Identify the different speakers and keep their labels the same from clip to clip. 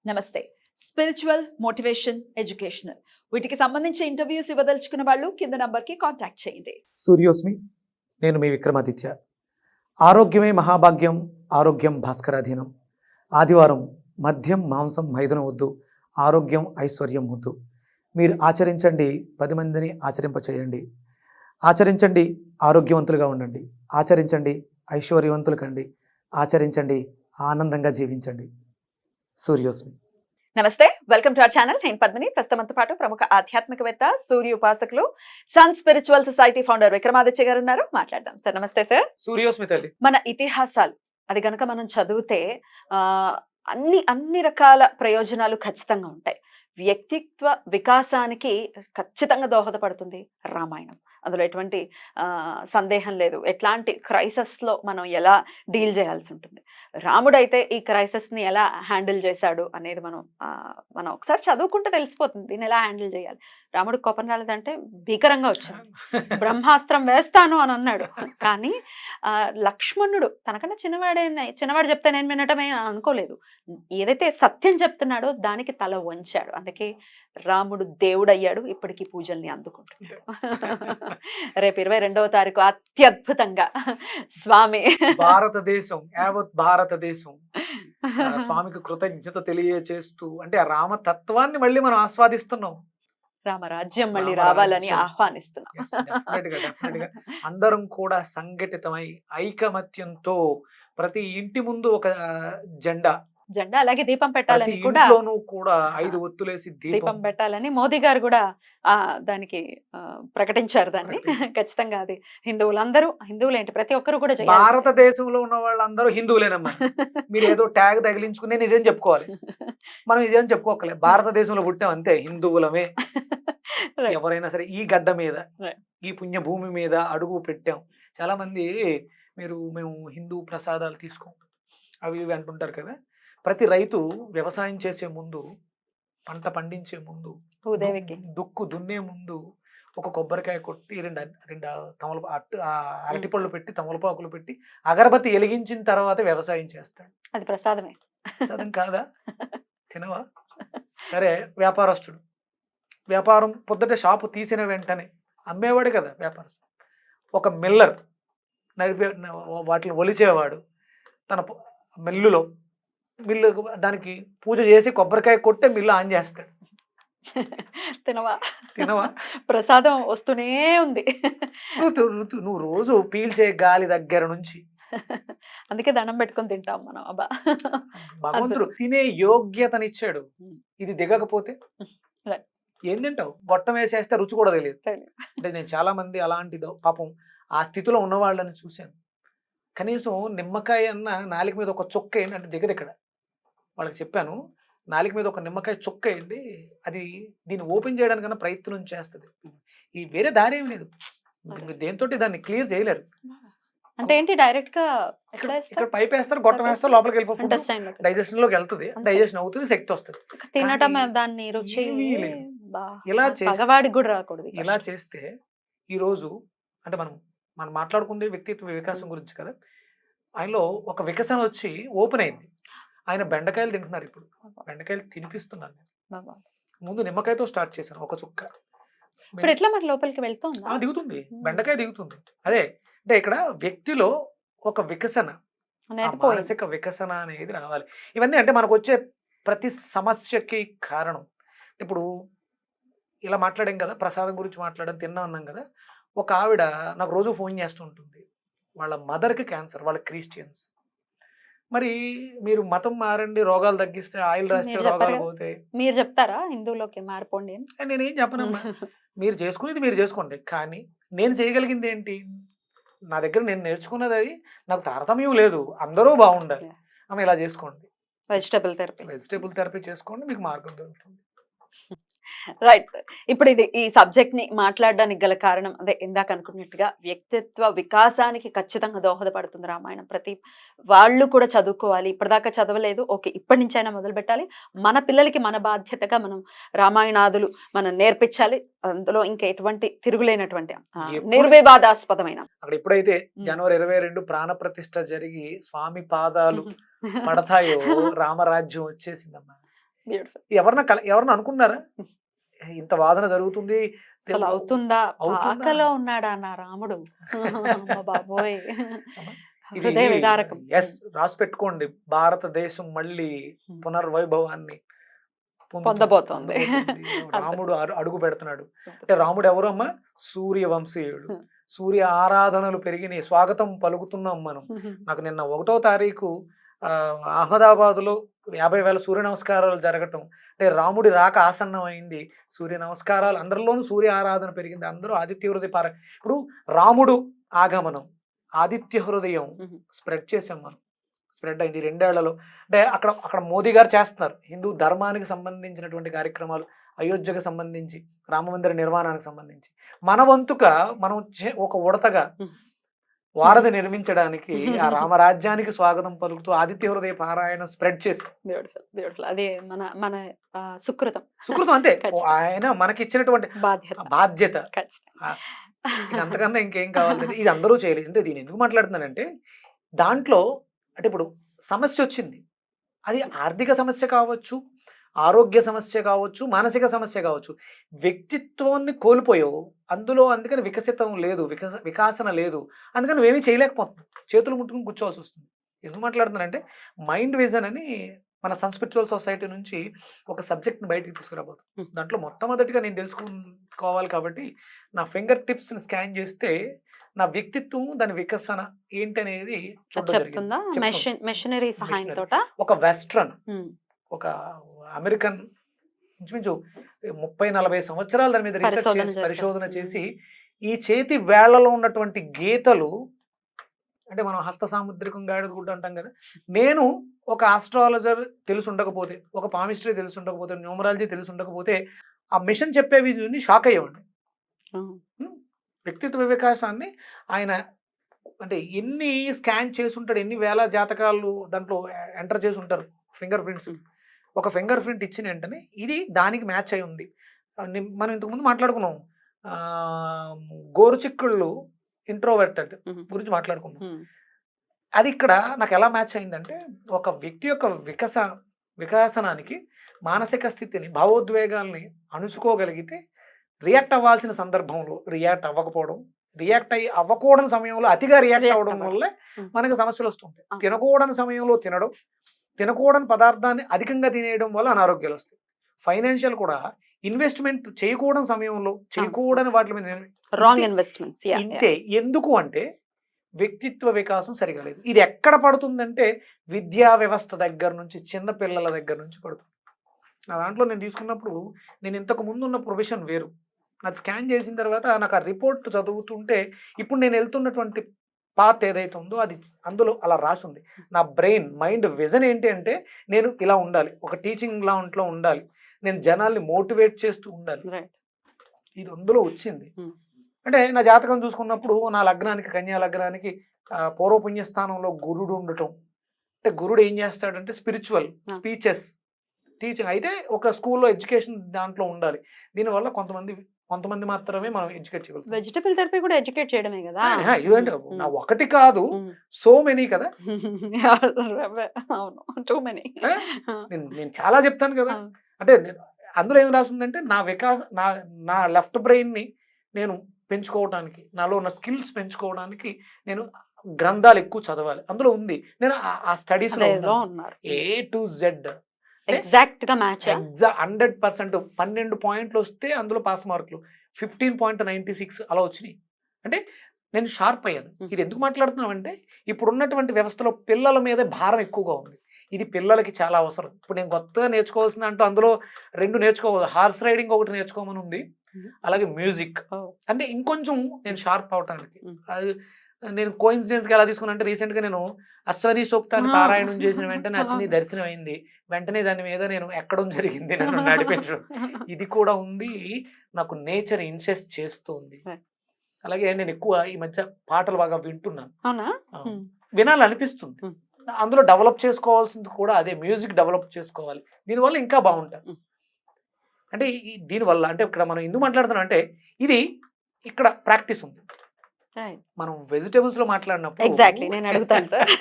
Speaker 1: నమస్తే. Spiritual, motivation, educational వీటికి సంబంధించి ఇంటర్వ్యూస్ ఇవ్వదలుచుకున్న వాళ్ళు కింద నంబర్కి కాంటాక్ట్ చేయండి.
Speaker 2: సూర్యోస్మి, నేను మీ విక్రమాదిత్య. ఆరోగ్యమే మహాభాగ్యం, ఆరోగ్యం భాస్కరాధీనం. ఆదివారం మద్యం మాంసం మైదనం వద్దు, ఆరోగ్యం ఐశ్వర్యం వద్దు. మీరు ఆచరించండి, 10 మందిని ఆచరింపచేయండి. ఆచరించండి, ఆరోగ్యవంతులుగా ఉండండి. ఆచరించండి, ఐశ్వర్యవంతులు కండి. ఆచరించండి, ఆనందంగా జీవించండి. సూర్యోస్మి.
Speaker 1: నమస్తే, వెల్కమ్ టు అవర్ ఛానల్. నేను పద్మిని. ప్రస్తుతంతో పాటు ప్రముఖ ఆధ్యాత్మికవేత్త, సూర్య ఉపాసకులు, sun spiritual society founder Vikramaditya గారు ఉన్నారు. మాట్లాడదాం సార్. నమస్తే సార్.
Speaker 2: సూర్యోస్మి తల్లి.
Speaker 1: మన ఇతిహాసాలు అది గనక మనం చదివితే అన్ని రకాల ప్రయోజనాలు ఖచ్చితంగా ఉంటాయి. వ్యక్తిత్వ వికాసానికి ఖచ్చితంగా దోహదపడుతుంది రామాయణం. అందులో ఎటువంటి సందేహం లేదు. ఎట్లాంటి క్రైసిస్లో మనం ఎలా డీల్ చేయాల్సి ఉంటుంది, రాముడైతే ఈ క్రైసిస్ని ఎలా హ్యాండిల్ చేశాడు అనేది మనం ఒకసారి చదువుకుంటే తెలిసిపోతుంది దీన్ని ఎలా హ్యాండిల్ చేయాలి. రాముడు కోపం రాలేదంటే భీకరంగా వచ్చాడు, బ్రహ్మాస్త్రం వేస్తాను అని అన్నాడు. కానీ లక్ష్మణుడు తనకన్నా చిన్నవాడు చెప్తే నేను వినటమే అనుకోలేదు. ఏదైతే సత్యం చెప్తున్నాడో దానికి తల వంచాడు. అందుకే రాముడు దేవుడయ్యాడు, ఇప్పటికీ పూజల్ని అందుకుంటున్నాడు. రేపు 22వ తారీఖు అత్యద్భుతంగా స్వామి
Speaker 2: భారతదేశం, యావత్ భారతదేశం స్వామికి కృతజ్ఞత తెలియచేస్తూ, అంటే ఆ రామతత్వాన్ని మళ్ళీ మనం ఆస్వాదిస్తున్నాం.
Speaker 1: రామరాజ్యం మళ్ళీ రావాలని ఆహ్వానిస్తున్నాం.
Speaker 2: అందరం కూడా సంఘటితమై ఐకమత్యంతో ప్రతి ఇంటి ముందు ఒక జెండా,
Speaker 1: అలాగే దీపం పెట్టాలని కూడా
Speaker 2: 5 ఒత్తులేసి
Speaker 1: దీపం పెట్టాలని మోదీ గారు కూడా దానికి ప్రకటించారు. దాన్ని ఖచ్చితంగా అది హిందువులేంటి ప్రతి ఒక్కరు కూడా చేయాలి.
Speaker 2: భారతదేశంలో ఉన్న వాళ్ళందరూ హిందువులేనమ్మా. మీరు ఏదో ట్యాగ్ తగిలించుకుని నేను ఇదేం చెప్పుకోవాలి, మనం ఇదేం చెప్పుకోకలే. భారతదేశంలో పుట్టాం అంతే, హిందువులమే. ఎవరైనా సరే ఈ గడ్డ మీద, ఈ పుణ్య భూమి మీద అడుగు పెట్టాం. చాలా మంది మేము హిందూ ప్రసాదాలు తీసుకోం అవి ఇవి అంటుంటారు కదా. ప్రతి రైతు వ్యవసాయం చేసే ముందు, పంట పండించే ముందు, దుక్కు దున్నే ముందు ఒక కొబ్బరికాయ కొట్టి రెండు అరటిపళ్ళు పెట్టి, తమలపాకులు పెట్టి, అగరబత్తి వెలిగించిన తర్వాత వ్యవసాయం చేస్తాడు.
Speaker 1: అది ప్రసాదమే.
Speaker 2: ప్రసాదం కాదా? తినవా? సరే, వ్యాపారస్తుడు వ్యాపారం పొద్దుట షాపు తీసిన వెంటనే అమ్మేవాడు కదా వ్యాపారస్తుడు. ఒక మిల్లర్ వాటిని ఒలిచేవాడు తన మిల్లు దానికి పూజ చేసి కొబ్బరికాయ కొట్టే మిల్లు ఆన్ చేస్తాడు. తినవా?
Speaker 1: ప్రసాదం వస్తూనే ఉంది.
Speaker 2: నువ్వు రోజు పీల్చే గాలి దగ్గర నుంచి,
Speaker 1: అందుకే దండం పెట్టుకొని తింటాం మనం. అబ్బా,
Speaker 2: భగవంతుడు తినే యోగ్యతనిచ్చాడు. ఇది దిగకపోతే ఏం తింటావు? గొట్టం వేసేస్తే రుచి కూడా తెలియదు. అంటే నేను చాలా మంది అలాంటిదో పాపం ఆ స్థితిలో ఉన్న వాళ్ళని చూశాను. కనీసం నిమ్మకాయ అన్న నాలుక మీద ఒక చొక్క వేయండి అంటే దిగదు. ఇక్కడ వాళ్ళకి చెప్పాను, నాలుక మీద ఒక నిమ్మకాయ చొక్క వేయండి, అది దీన్ని ఓపెన్ చేయడానికన్నా ప్రయత్నం చేస్తుంది. ఈ వేరే దారి ఏమి లేదు. దేంతో దాన్ని క్లియర్ చేయలేరు.
Speaker 1: అంటే ఏంటి, డైరెక్ట్ గా
Speaker 2: ఇక్కడ పైప్ వేస్తారు, గొట్టం వేస్తారు, లోపలికి వెళ్ళిపోతుంది, డైజెషన్ లోకి వెళ్తుంది, డైజెషన్ అవుతుంది, శక్తి వస్తుంది.
Speaker 1: తినటం దాన్ని రుచి
Speaker 2: ఇలా
Speaker 1: కూడా రాకూడదు.
Speaker 2: ఇలా చేస్తే ఈ రోజు అంటే మనం మాట్లాడుకుందే వ్యక్తిత్వ వికాసం గురించి కదా. ఆయనలో ఒక వికసన వచ్చి ఓపెన్ అయింది. ఆయన బెండకాయలు తింటున్నారు. ఇప్పుడు బెండకాయలు తినిపిస్తున్నాను. ముందు నిమ్మకాయతో స్టార్ట్ చేశాను, ఒక చుక్క.
Speaker 1: ఇప్పుడు ఎట్లా మరి లోపలికి వెళ్తుంది?
Speaker 2: దిగుతుంది, బెండకాయ దిగుతుంది. అదే అంటే ఇక్కడ వ్యక్తిలో ఒక వికసన, మానసిక వికసన అనేది రావాలి. ఇవన్నీ అంటే మనకు వచ్చే ప్రతి సమస్యకి కారణం. ఇప్పుడు ఇలా మాట్లాడాం కదా, ప్రసాదం గురించి మాట్లాడడం, తిన్నా ఉన్నాం కదా. ఒక ఆవిడ నాకు రోజు ఫోన్ చేస్తూ ఉంటుంది. వాళ్ళ మదర్కి క్యాన్సర్, వాళ్ళ క్రిస్టియన్స్. మరి మీరు మతం మారండి, రోగాలు తగ్గిస్తే, ఆయిల్ రాస్తే రోగాలు పోతాయి.
Speaker 1: మీరు చెప్తారా హిందువులోకి మారిపోండి అని?
Speaker 2: నేనేం చెప్పనమ్మా. మీరు చేసుకునేది మీరు చేసుకోండి, కానీ నేను చేయగలిగింది ఏంటి? నా దగ్గర నేను నేర్చుకున్నది అది. నాకు తారతమ్యం లేదు, అందరూ బాగుండాలి. ఆమె ఇలా చేసుకోండి,
Speaker 1: వెజిటబుల్
Speaker 2: థెరపీ చేసుకోండి, మీకు మార్గం దొరుకుతుంది.
Speaker 1: Right sir. ఇప్పుడు ఈ సబ్జెక్ట్ ని మాట్లాడడానికి గల కారణం అదే ఇందాక అనుకున్నట్టుగా వ్యక్తిత్వ వికాసానికి ఖచ్చితంగా దోహదపడుతుంది రామాయణం. ప్రతి వాళ్ళు కూడా చదువుకోవాలి. ఇప్పటిదాకా చదవలేదు, ఓకే, ఇప్పటి నుంచి అయినా మొదలు పెట్టాలి. మన పిల్లలకి మన బాధ్యతగా మనం రామాయణాదులు మనం నేర్పించాలి. అందులో ఇంకా ఎటువంటి తిరుగులేనటువంటి నిర్వివాదాస్పదమైన
Speaker 2: అక్కడ ఎప్పుడైతే జనవరి 22 ప్రాణ ప్రతిష్ఠ జరిగి స్వామి పాదాలు పడతాయో రామరాజ్యం వచ్చేసిందమ్మా.
Speaker 1: బ్యూటిఫుల్.
Speaker 2: ఎవరన్నా అనుకున్నారా ఇంత వాదన జరుగుతుంది
Speaker 1: అసలు అవుతుందా?
Speaker 2: అవుతుందా?
Speaker 1: పాకలో ఉన్నాడా నా రాముడు? అమ్మ బాబోయ్!
Speaker 2: ఇది
Speaker 1: హృదయ విదారకం.
Speaker 2: ఎస్ రాసి పెట్టుకోండి. భారతదేశం మళ్ళీ పునర్వైభవాన్ని
Speaker 1: పొందబోతోంది.
Speaker 2: రాముడు అడుగు పెడుతున్నాడు. అంటే రాముడు ఎవరు అమ్మా? సూర్యవంశీయుడు. సూర్య ఆరాధనలు పెరిగినాయి. స్వాగతం పలుకుతున్నాం మనం. నాకు నిన్న 1వ తారీఖు అహ్మదాబాద్లో 50,000 సూర్య నమస్కారాలు జరగటం, అంటే రాముడి రాక ఆసన్నమైంది. సూర్య నమస్కారాలు అందరిలోనూ సూర్య ఆరాధన పెరిగింది. అందరూ ఆదిత్య హృదయ ఇప్పుడు రాముడు ఆగమనం, ఆదిత్య హృదయం స్ప్రెడ్ చేసాం మనం. స్ప్రెడ్ అయింది 2 ఏళ్లలో. అంటే అక్కడ మోదీ గారు చేస్తున్నారు హిందూ ధర్మానికి సంబంధించినటువంటి కార్యక్రమాలు, అయోధ్యకు సంబంధించి, రామమందిర నిర్మాణానికి సంబంధించి. మన వంతుగా మనం ఒక ఉడతగా వారధి నిర్మించడానికి ఆ రామరాజ్యానికి స్వాగతం పలుకుతూ ఆదిత్య హృదయ పారాయణం స్ప్రెడ్ చేసి
Speaker 1: బ్యూటిఫుల్. అదే మన సుకృతం.
Speaker 2: అంతే.
Speaker 1: ఖచ్చితంగా.
Speaker 2: ఆయన మనకి ఇచ్చినటువంటి బాధ్యత. ఇది అంతకన్నా ఇంకేం కావాలి? ఇది అందరూ చేయలేదు. అంటే దీని ఎందుకు మాట్లాడుతున్నానంటే, దాంట్లో అంటే ఇప్పుడు సమస్య వచ్చింది, అది ఆర్థిక సమస్య కావచ్చు, ఆరోగ్య సమస్య కావచ్చు, మానసిక సమస్య కావచ్చు. వ్యక్తిత్వాన్ని కోల్పోయావు అందులో, అందుకని వికసితం లేదు, వికాసన లేదు, అందుకని నువ్వేమీ చేయలేకపోతున్నావు, చేతులు ముట్టుకుని కూర్చోవాల్సి వస్తుంది. ఎందుకు మాట్లాడుతున్నానంటే, మైండ్ విజన్ అని మన స్పిరిచువల్ సొసైటీ నుంచి ఒక సబ్జెక్ట్ని బయటికి తీసుకురాబోతుంది. దాంట్లో మొట్టమొదటిగా నేను తెలుసుకోవాలి కాబట్టి నా ఫింగర్ టిప్స్ని స్కాన్ చేస్తే నా వ్యక్తిత్వం, దాని వికసన ఏంటనేది
Speaker 1: చెప్తుందా? మెషినరీ సహాయంతో
Speaker 2: ఒక వెస్ట్రన్, ఒక అమెరికన్ ఇంచుమించు 30-40 సంవత్సరాలు దాని మీద రీసెర్చ్ పరిశోధన చేసి ఈ చేతి వేళ్లలో ఉన్నటువంటి గీతలు, అంటే మనం హస్త సాముద్రికం గాడిదగుడ్డ అంటాం కదా, నేను ఒక ఆస్ట్రాలజర్ తెలిసి ఉండకపోతే, ఒక పామిస్ట్రీ తెలిసి ఉండకపోతే, న్యూమరాలజీ తెలిసి ఉండకపోతే ఆ మిషన్ చెప్పేవి షాక్ అయ్యేవాడిని. వ్యక్తిత్వ వికాసాన్ని ఆయన అంటే ఎన్ని స్కాన్ చేసి ఉంటాడు, ఎన్ని వేల జాతకాలు దాంట్లో ఎంటర్ చేసి ఉంటారు ఫింగర్ ప్రింట్స్. ఒక ఫింగర్ ప్రింట్ ఇచ్చిన వెంటనే ఇది దానికి మ్యాచ్ అయి ఉంది. మనం ఇంతకుముందు మాట్లాడుకున్నాం గోరుచిక్కుళ్ళు ఇంట్రోవర్టెడ్ గురించి మాట్లాడుకున్నాం. అది ఇక్కడ నాకు ఎలా మ్యాచ్ అయిందంటే, ఒక వ్యక్తి యొక్క వికాసనానికి మానసిక స్థితిని, భావోద్వేగాల్ని అణుచుకోగలిగితే రియాక్ట్ అవ్వాల్సిన సందర్భంలో రియాక్ట్ అవ్వకపోవడం, రియాక్ట్ అవ్వకూడని సమయంలో అతిగా రియాక్ట్ అవ్వడం వల్లే మనకు సమస్యలు వస్తుంటాయి. తినకూడని సమయంలో తినడం, తినకూడని పదార్థాన్ని అధికంగా తినేయడం వల్ల అనారోగ్యాలు వస్తాయి. ఫైనాన్షియల్ కూడా ఇన్వెస్ట్మెంట్ చేయకూడని సమయంలో చేయకూడని వాటి మీద
Speaker 1: రాంగ్ ఇన్వెస్ట్మెంట్స్.
Speaker 2: ఇంతే. ఎందుకు అంటే వ్యక్తిత్వ వికాసం సరిగా లేదు. ఇది ఎక్కడ పడుతుందంటే విద్యా వ్యవస్థ దగ్గర నుంచి, చిన్న పిల్లల దగ్గర నుంచి పడుతుంది. ఆ దాంట్లో నేను తీసుకున్నప్పుడు నేను ఇంతకు ముందు ఉన్న ప్రొఫెషన్ వేరు. అది స్కాన్ చేసిన తర్వాత నాకు ఆ రిపోర్ట్ చదువుతుంటే ఇప్పుడు నేను వెళ్తున్నటువంటి పాత్ ఏదైతే ఉందో అది అందులో అలా రాసింది. నా బ్రెయిన్, మైండ్ విజన్ ఏంటి అంటే, నేను ఇలా ఉండాలి, ఒక టీచింగ్ లాంట్లో ఉండాలి, నేను జనాల్ని మోటివేట్ చేస్తూ ఉండాలి. ఇది అందులో వచ్చింది. అంటే నా జాతకం చూసుకున్నప్పుడు నా లగ్నానికి, కన్యా లగ్నానికి పూర్వపుణ్యస్థానంలో గురుడు ఉండటం. అంటే గురుడు ఏం చేస్తాడంటే స్పిరిచువల్ స్పీచెస్, టీచింగ్. అయితే ఒక స్కూల్లో ఎడ్యుకేషన్ దాంట్లో ఉండాలి. దీనివల్ల కొంతమంది మాత్రమే మనం ఎడ్యుకేట్ చేయగలుగుతాం.
Speaker 1: వెజిటబుల్ థెరపీ కూడా ఎడ్యుకేట్ చేయడమే కదా.
Speaker 2: ఇదంటే నా ఒకటి కాదు, సో మెనీ కదా.
Speaker 1: అవును, టూ మెనీ.
Speaker 2: నేను చాలా చెప్తాను కదా. అంటే అందులో ఏం రాసిందంటే, నా లెఫ్ట్ బ్రెయిన్ని నేను పెంచుకోవడానికి, నాలో ఉన్న స్కిల్స్ పెంచుకోవడానికి నేను గ్రంథాలు ఎక్కువ చదవాలి. అందులో ఉంది. నేను ఆ స్టడీస్ లో A to Z
Speaker 1: ఎగ్జాక్ట్ గా మ్యాచ్
Speaker 2: 100%. 12 పాయింట్లు వస్తే అందులో పాస్ మార్కులు 15.96 అలా వచ్చినాయి. అంటే నేను షార్ప్ అయ్యాను. ఇది ఎందుకు మాట్లాడుతున్నాం అంటే, ఇప్పుడు ఉన్నటువంటి వ్యవస్థలో పిల్లల మీద భారం ఎక్కువగా ఉంది. ఇది పిల్లలకి చాలా అవసరం. ఇప్పుడు నేను కొత్తగా నేర్చుకోవాల్సింది అంటూ అందులో 2 నేర్చుకోవాలి. హార్స్ రైడింగ్ ఒకటి నేర్చుకోమని ఉంది, అలాగే మ్యూజిక్. అంటే ఇంకొంచెం నేను షార్ప్ అవటానికి. అది నేను కోయిన్సిడెన్స్ గా ఎలా తీసుకున్నా అంటే, రీసెంట్ గా నేను అశ్వని సూక్తాన్ని పారాయణం చేసిన వెంటనే అశ్విని దర్శనం అయింది. వెంటనే దాని మీద నేను ఎక్కడం జరిగింది, నన్ను నడిపించడం. ఇది కూడా ఉంది. నాకు నేచర్ ఇన్సెస్ట్ చేస్తుంది. అలాగే నేను ఎక్కువ ఈ మధ్య పాటలు బాగా వింటున్నాను, వినాలనిపిస్తుంది. అందులో డెవలప్ చేసుకోవాల్సింది కూడా అదే, మ్యూజిక్ డెవలప్ చేసుకోవాలి. దీనివల్ల ఇంకా బాగుంటుంది. అంటే దీనివల్ల అంటే ఇక్కడ మనం ఎందుకు మాట్లాడుతున్నాం అంటే, ఇది ఇక్కడ ప్రాక్టీస్ ఉంది.
Speaker 1: రైట్.
Speaker 2: మనం వెజిటేబుల్స్ లో మాట్లాడినప్పుడు
Speaker 1: ఎగ్జాక్ట్లీ నేను అడుగుతాను సార్.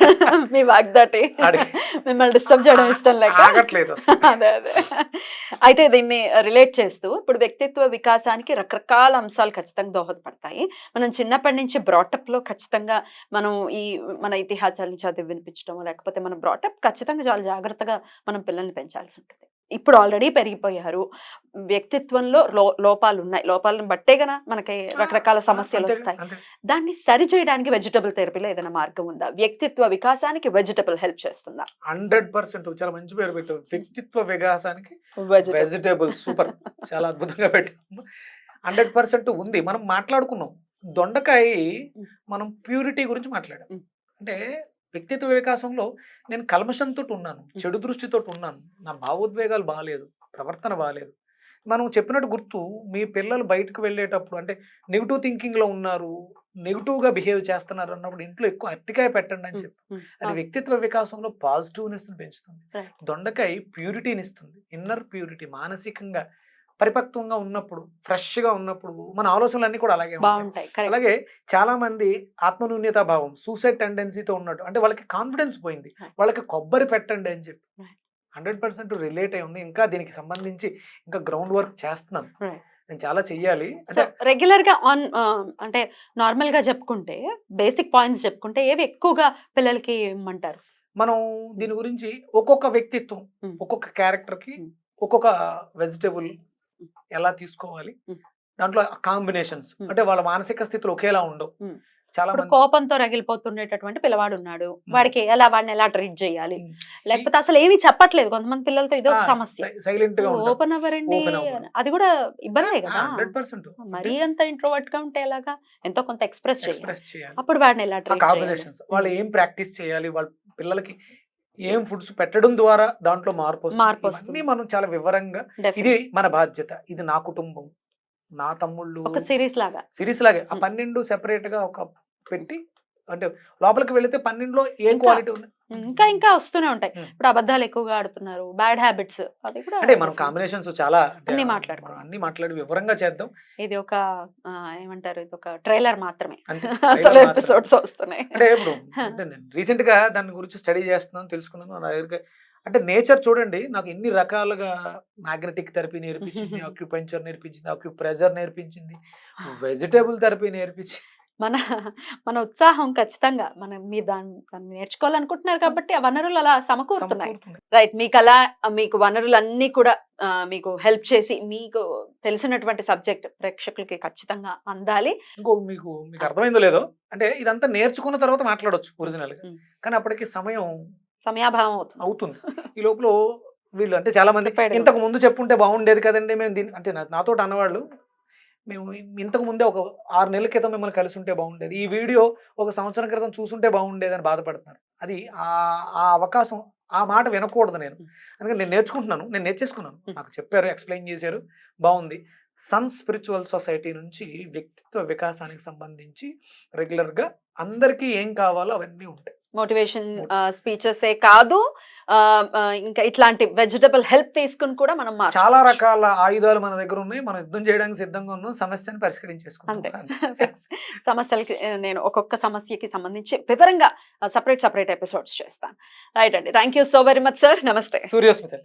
Speaker 1: మీ వాగ్దాటి
Speaker 2: అడిగి-
Speaker 1: మిమ్మల్ని డిస్టర్బ్ చేయడం ఇష్టం లేక.
Speaker 2: ఆగట్లేదు అసలు.
Speaker 1: అదే అదే. అయితే దీన్ని రిలేట్ చేస్తూ ఇప్పుడు వ్యక్తిత్వ వికాసానికి రకరకాల అంశాలు ఖచ్చితంగా దోహదపడతాయి. మనం చిన్నప్పటి నుంచి బ్రాటప్ లో ఖచ్చితంగా మనం మన ఇతిహాసాలను చదివి వినిపించడం, లేకపోతే మన బ్రాటప్ ఖచ్చితంగా చాలా జాగ్రత్తగా మనం పిల్లల్ని పెంచాల్సి ఉంటుంది. ఇప్పుడు ఆల్రెడీ పెరిగిపోయారు, వ్యక్తిత్వంలో లోపాలు ఉన్నాయి, లోపాలను బట్టే గన మనకి రకరకాల సమస్యలు
Speaker 2: అంతే,
Speaker 1: వస్తాయి.
Speaker 2: అంతే.
Speaker 1: దాన్ని సరి చేయడానికి వెజిటబుల్ థెరపీలో ఏదైనా మార్గం ఉందా? వ్యక్తిత్వ వికాసానికి వెజిటబుల్ హెల్ప్ చేస్తుందా?
Speaker 2: 100% చాలా మంచి పేరు పెట్టావు, వ్యక్తిత్వ వికాసానికి
Speaker 1: వెజిటబుల్.
Speaker 2: వెజిటేబుల్. సూపర్, చాలా అద్భుతంగా పెట్టాము. 100% ఉంది. మనం మాట్లాడుకున్నాం దొండకాయ, మనం ప్యూరిటీ గురించి మాట్లాడాం.
Speaker 1: Mm.
Speaker 2: అంటే వ్యక్తిత్వ వికాసంలో నేను కల్మషంతో ఉన్నాను, చెడు దృష్టితో ఉన్నాను, నా భావోద్వేగాలు బాగాలేదు, ప్రవర్తన బాగాలేదు. మనం చెప్పినట్టు గుర్తు, మీ పిల్లలు బయటకు వెళ్ళేటప్పుడు అంటే నెగిటివ్ థింకింగ్ లో ఉన్నారు, నెగిటివ్ గా బిహేవ్ చేస్తున్నారు అన్నప్పుడు ఇంట్లో ఎక్కువ అరటికాయ పెట్టండి అని చెప్పి. అది వ్యక్తిత్వ వికాసంలో పాజిటివ్నెస్ పెంచుతుంది.
Speaker 1: Right.
Speaker 2: దొండకాయ ప్యూరిటీని ఇస్తుంది, ఇన్నర్ ప్యూరిటీ. మానసికంగా పరిపక్వంగా ఉన్నప్పుడు, ఫ్రెష్ గా ఉన్నప్పుడు మన ఆలోచనలన్నీ కూడా అలాగే ఉంటాయి.
Speaker 1: బాగుంటాయి. Correct.
Speaker 2: అలాగే చాలా మంది ఆత్మన్యూన్యతా భావం, సూసైడ్ టెండెన్సీతో ఉన్నట్టు, అంటే వాళ్ళకి కాన్ఫిడెన్స్ పోయింది,
Speaker 1: Right.
Speaker 2: వాళ్ళకి కొబ్బరి పెట్టండి అని చెప్పి.
Speaker 1: Right.
Speaker 2: 100% రిలేట్ అయి ఉంది. ఇంకా దీనికి సంబంధించి ఇంకా గ్రౌండ్ వర్క్ చేస్తున్నాను.
Speaker 1: Right.
Speaker 2: నేను చాలా చెయ్యాలి.
Speaker 1: సో
Speaker 2: అంటే
Speaker 1: రెగ్యులర్ గా అంటే నార్మల్ గా చెప్పుకుంటే, బేసిక్ పాయింట్స్ చెప్పుకుంటే ఏవి ఎక్కువగా పిల్లలకి ఇమ్మంటారు?
Speaker 2: మనం దీని గురించి ఒక్కొక్క వ్యక్తిత్వం,
Speaker 1: Mm.
Speaker 2: ఒక్కొక్క క్యారెక్టర్ కి
Speaker 1: Mm.
Speaker 2: ఒక్కొక్క వెజిటేబుల్ ఎలా తీసుకోవాలి,
Speaker 1: Mm.
Speaker 2: దాంట్లో కాంబినేషన్స్,
Speaker 1: Mm.
Speaker 2: అంటే వాళ్ళ మానసిక స్థితులు ఒకేలా ఉండవు.
Speaker 1: Mm.
Speaker 2: చాలా
Speaker 1: ఇప్పుడు
Speaker 2: మంది
Speaker 1: కోపంతో రగిలిపోతుండేటటువంటి పిల్లవాడు ఉన్నాడు, వాడిని ఎలా ట్రీట్ చేయాలి,
Speaker 2: Mm.
Speaker 1: లేకపోతే అసలు ఏమీ చెప్పట్లేదు కొంతమంది పిల్లలతో, ఇది ఒక సమస్య.
Speaker 2: సైలెంట్ గా ఉంటారు.
Speaker 1: ఓపెన్ అవ్వరండి,
Speaker 2: Open అవ్వరు.
Speaker 1: అది కూడా ఇబ్బందే కదా.
Speaker 2: 100%
Speaker 1: మరీ అంత ఇంట్రోవర్ట్ గా ఉంటే ఎలాగా, ఎంతో కొంత ఎక్స్ప్రెస్ చేయాలి.
Speaker 2: ఎక్స్ప్రెస్ చేయాలి.
Speaker 1: అప్పుడు వాడిని ఎలా
Speaker 2: ఆ
Speaker 1: ట్రీట్ చేయాలి?
Speaker 2: కాంబినేషన్స్, వాళ్ళు ఏం ప్రాక్టీస్ చేయాలి, వాళ్ళ పిల్లలకి ఏం ఫుడ్స్ పెట్టడం ద్వారా దాంట్లో మార్పు
Speaker 1: మార్పు
Speaker 2: వస్తుంది,
Speaker 1: వస్తుంది.
Speaker 2: ఇవన్నీ మనం చాలా వివరంగా,
Speaker 1: Definitely.
Speaker 2: ఇది మన బాధ్యత, ఇది నా కుటుంబం, నా తమ్ముళ్ళు,
Speaker 1: ఒక సిరీస్ లాగా.
Speaker 2: సిరీస్ లాగే ఆ 12 సెపరేట్ గా ఒక పెట్టి, అంటే లోపలికి వెళితే 12లో ఏ
Speaker 1: ఇంకా
Speaker 2: క్వాలిటీ ఉంది,
Speaker 1: ఇంకా వస్తూనే ఉంటాయి.
Speaker 2: Hmm.
Speaker 1: ఇప్పుడు అబద్ధాలు ఎక్కువగా ఆడుతున్నారు, బ్యాడ్ హ్యాబిట్స్, అది కూడా
Speaker 2: అంటే మనం కాంబినేషన్స్ చాలా అంటే
Speaker 1: అన్ని మాట్లాడుకుందాం.
Speaker 2: మనం అన్ని మాట్లాడి వివరంగా చేద్దాం.
Speaker 1: ఇది ఒక ఏమంటారు, ఇది ఒక ట్రైలర్ మాత్రమే.
Speaker 2: అంతే.
Speaker 1: అసలు
Speaker 2: trailer మాత్రమే.
Speaker 1: ఎపిసోడ్స్ వస్తున్నాయి.
Speaker 2: అంటే ఇప్పుడు అంటే నేను రీసెంట్ గా దాని గురించి స్టడీ చేస్తున్నాను, తెలుసుకున్నాను. నా దగ్గరికి అంటే నేచర్ చూడండి, నాకు ఎన్ని రకాలుగా మ్యాగ్నెటిక్ థెరపీ నేర్పించింది, అక్యుపంచర్ నేర్పించింది, అక్యుప్రెజర్ నేర్పించింది, వెజిటేబుల్ థెరపీ నేర్పించింది.
Speaker 1: మన ఉత్సాహం ఖచ్చితంగా మీరు దాన్ని నేర్చుకోవాలనుకుంటున్నారు కాబట్టి ఆ వనరులు అలా సమకూరుతున్నాయి.
Speaker 2: సమకూరుతుంది.
Speaker 1: రైట్. మీకు వనరులన్నీ కూడా మీకు హెల్ప్ చేసి, మీకు తెలిసినటువంటి సబ్జెక్ట్ ప్రేక్షకులకి ఖచ్చితంగా అందాలి.
Speaker 2: ఇంకో మీకు అర్థమైందో లేదో, అంటే ఇదంతా నేర్చుకున్న తర్వాత మాట్లాడొచ్చు ఒరిజినల్ గా,
Speaker 1: ఉమ్.
Speaker 2: కానీ అప్పటికి
Speaker 1: సమయాభావం అవుతుంది.
Speaker 2: అవుతుంది. ఈ లోపల వీళ్ళు అంటే చాలా మంది
Speaker 1: చెప్పాడు.
Speaker 2: ఇంతకు ముందు చెప్పుంటే బాగుండేది కదండి, మేము దీన్ని అంటే నాతో అన్నవాళ్ళు, మేము ఇంతకు ముందే ఒక 6 నెలల క్రితం మిమ్మల్ని కలిసి ఉంటే బాగుండేది, ఈ వీడియో ఒక సంవత్సరం క్రితం చూసుంటే బాగుండేది అని బాధపడుతున్నారు. అది ఆ అవకాశం, ఆ మాట వినకూడదు నేను. అందుకని నేను నేర్చుకుంటున్నాను, నేను నేర్చేసుకున్నాను. నాకు చెప్పారు, ఎక్స్ప్లెయిన్ చేశారు, బాగుంది. సన్ స్పిరిచువల్ సొసైటీ నుంచి వ్యక్తిత్వ వికాసానికి సంబంధించి రెగ్యులర్గా అందరికీ ఏం కావాలో అవన్నీ ఉంటాయి.
Speaker 1: మోటివేషన్ స్పీచెస్ కాదు, ఇంకా ఇట్లాంటి వెజిటబుల్ హెల్ప్ తీసుకుని కూడా మనం
Speaker 2: చాలా రకాల ఆయుధాలు మన దగ్గర ఉన్నాయి, మనం యుద్ధం చేయడానికి సిద్ధంగా ఉన్నాం, సమస్యను
Speaker 1: అంతే.
Speaker 2: పరిష్కరించేసుకుంటాం.
Speaker 1: సమస్యలకి నేను ఒక్కొక్క సమస్యకి సంబంధించి వివరంగా సపరేట్ ఎపిసోడ్స్ చేస్తాను. రైట్ అండి. Thank you so very much sir. నమస్తే.
Speaker 2: సూర్యస్మిత.